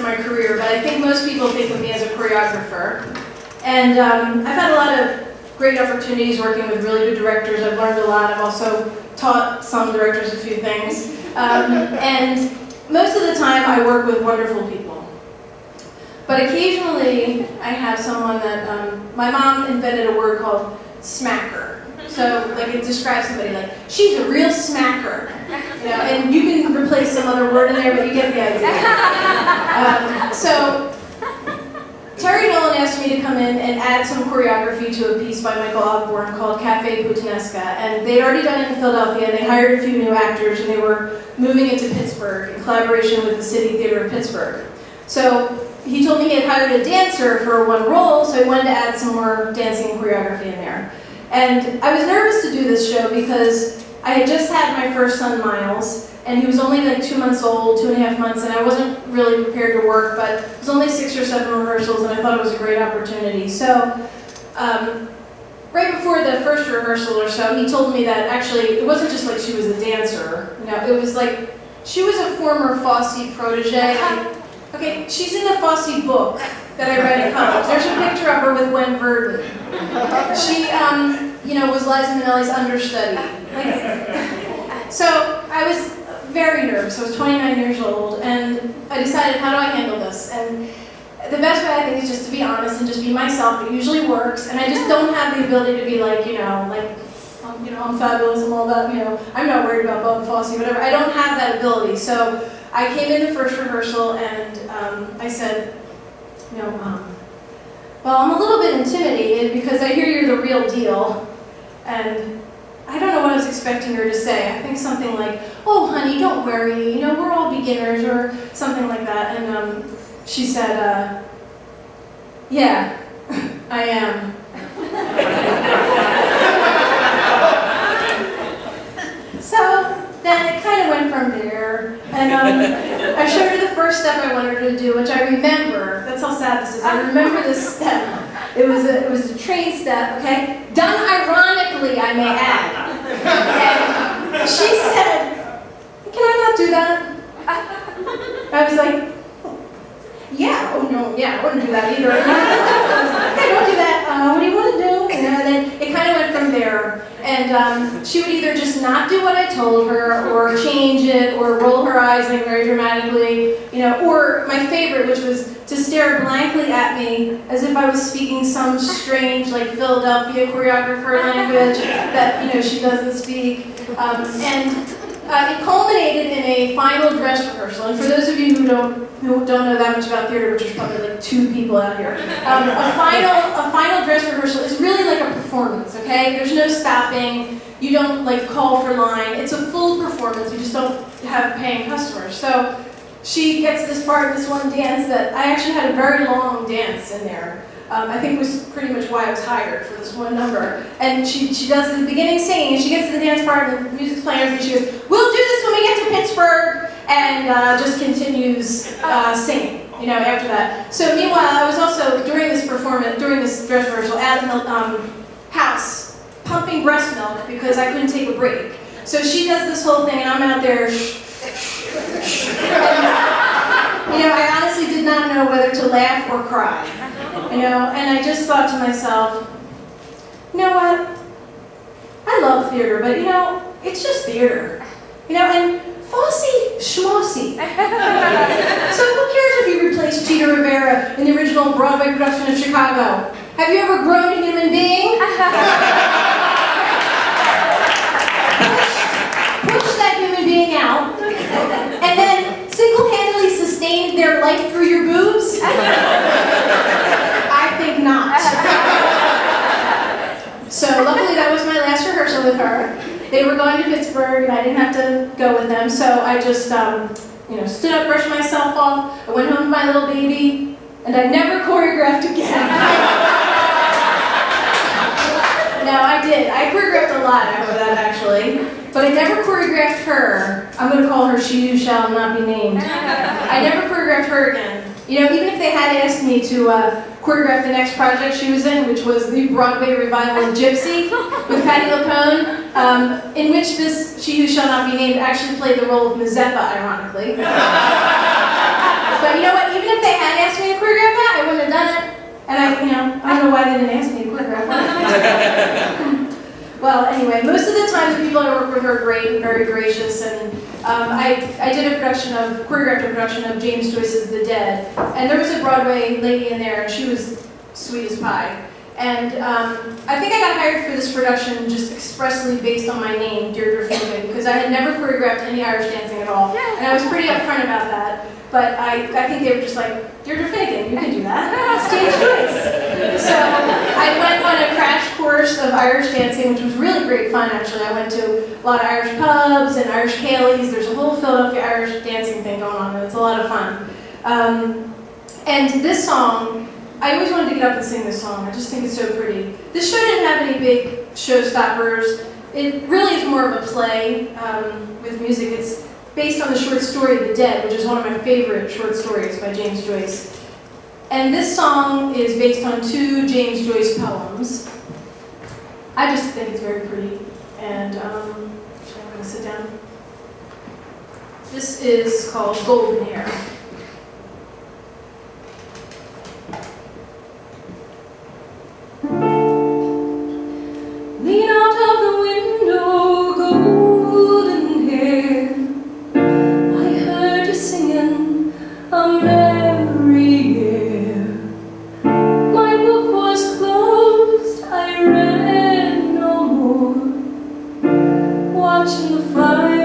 my career, but I think most people think of me as a choreographer. And I've had a lot of great opportunities working with really good directors. I've learned a lot. I've also taught some directors a few things. And most of the time I work with wonderful people. But occasionally I have someone that, my mom invented a word called smacker. So like it describes somebody like, she's a real smacker. You know, and you can replace some other word in there, but you get the idea. So Terry Nolan asked me to come in and add some choreography to a piece by Michael Osborne called Cafe Puttanesca. And they'd already done it in Philadelphia, and they hired a few new actors, and they were moving into Pittsburgh in collaboration with the City Theater of Pittsburgh. So he told me he had hired a dancer for one role, so he wanted to add some more dancing and choreography in there. And I was nervous to do this show because I had just had my first son, Miles, and he was only like 2 months old, 2.5 months, and I wasn't really prepared to work, but it was only 6 or 7 rehearsals, and I thought it was a great opportunity. So, right before the first rehearsal or so, he told me that actually it wasn't just like she was a dancer, you know, it was like she was a former Fosse protege. Okay, she's in the Fosse book that I read in college. There's a picture of her with Gwen Verdon. She, you know, was Liza Minnelli's understudy. So I was very nervous. I was 29 years old, and I decided, how do I handle this? And the best way, I think, is just to be honest and just be myself. It usually works, and I just don't have the ability to be like, you know, I'm fabulous, I'm all that, you know, I'm not worried about Bob Fosse, whatever. I don't have that ability. So I came in the first rehearsal, and I said, you know, well, I'm a little bit intimidated because I hear you're the real deal, and I don't know what I was expecting her to say. I think something like, oh, honey, don't worry, you know, we're all beginners, or something like that. And she said, yeah, I am. So then it kind of went from there, and I showed her the first step I wanted her to do, which I remember. That's how sad this is. I remember this step. It was a train step, okay? Done ironically, I may add. And she said, can I not do that? I was like, yeah, oh no, yeah, I wouldn't do that either. Okay, don't do that. What do you want to do? And then it kind of went from there. And she would either just not do what I told her, or change it, or roll her eyes like very dramatically, you know, or my favorite, which was to stare blankly at me as if I was speaking some strange, like, Philadelphia choreographer language that, you know, she doesn't speak. It culminated in a final dress rehearsal. And for those of you who don't know that much about theater, which is probably like 2 people out here, a final dress rehearsal is really like a performance, okay? There's no stopping. You don't like call for line. It's a full performance. You just don't have paying customers. So she gets this part of this one dance that I actually had a very long dance in there. I think was pretty much why I was hired for this one number. And she does the beginning singing, and she gets to the dance part, and the music's playing, and she goes, we'll do this when we get to Pittsburgh, and just continues singing, you know, after that. So meanwhile, I was also, during this performance, during this dress rehearsal, out in the house, pumping breast milk because I couldn't take a break. So she does this whole thing, and I'm out there, and, you know, I honestly did not know whether to laugh or cry. You know, and I just thought to myself, you know what? I love theater, but you know, it's just theater. You know, and Fosse, schmossy. So who cares if you replace Cheetah Rivera in the original Broadway production of Chicago? Have you ever grown a human being? Push that human being out, and then single-handedly sustain their life through your boobs? I think not. So luckily that was my last rehearsal with her. They were going to Pittsburgh, and I didn't have to go with them, so I just you know, stood up, brushed myself off, I went home with my little baby, and I never choreographed again. No, I did. I choreographed a lot after that, actually. But I never choreographed her. I'm going to call her She Who Shall Not Be Named. I never choreographed her again. You know, even if they had asked me to choreograph the next project she was in, which was the Broadway revival of Gypsy with Patti LuPone, in which this She Who Shall Not Be Named actually played the role of Mazeppa, ironically. But you know what, even if they had asked me to choreograph that, I wouldn't have done it. And I don't know why they didn't ask me to choreograph that. Well, anyway, most of the time the people I work with are great and very gracious, and I did a choreographed a production of James Joyce's The Dead, and there was a Broadway lady in there, and she was sweet as pie. And I think I got hired for this production just expressly based on my name, Deirdre Finnegan, because I had never choreographed any Irish dancing at all, and I was pretty upfront about that. But I think they were just like, Deirdre Finnegan, you can do that. It's James Joyce. So I went on a crash course of Irish dancing, which was really great fun, actually. I went to a lot of Irish pubs and Irish Caileys. There's a whole Philadelphia Irish dancing thing going on, and it's a lot of fun. And this song, I always wanted to get up and sing this song. I just think it's so pretty. This show didn't have any big showstoppers. It really is more of a play with music. It's based on the short story The Dead, which is one of my favorite short stories by James Joyce. And this song is based on 2 James Joyce poems. I just think it's very pretty. And I'm going to sit down. This is called Goldenhair. Lean out of the window, golden hair. I heard you singing a merry air. My book was closed, I read no more. Watching the fire